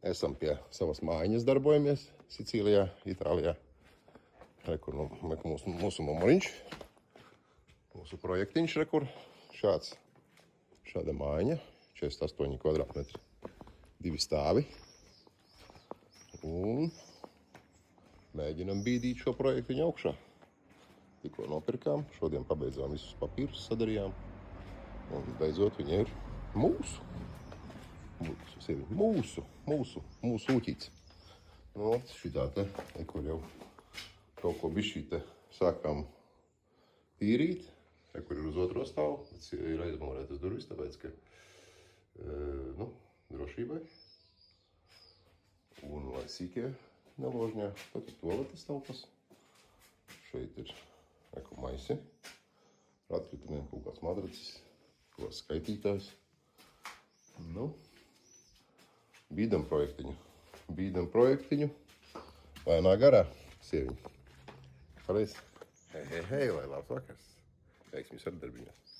Esam pie savas mājiņas darbojamies Sicīlijā, Itālijā. Rekur, mūsu numuriņš, mūsu projektiņš, rekur. Šāda mājiņa, 48 kvadrātmetri, 2 stāvi. Un mēģinam bīdīt šo projektiņu augšā. Tikko nopirkām, šodien pabeidzām visus papīrus, sadarījām. Un beidzot viņa ir mūsu ūķīts. Šitā te, kur jau kaut ko bišķīte sākām tīrīt, kur ir uz otro stāvu, ir aizmūrētas durvis, tāpēc, ka, drošībai. Un lai sīkie neložņā, tad ir toaletes telpas. Šeit ir maisi, ar atkritumiem kaut kāds madracis, kaut kāds skaitītājs. Bīdam projektiņu, lēnā garā, sieviņa. Pareiz. Hei, lai labs vakars. Veiksmis ar darbiņos.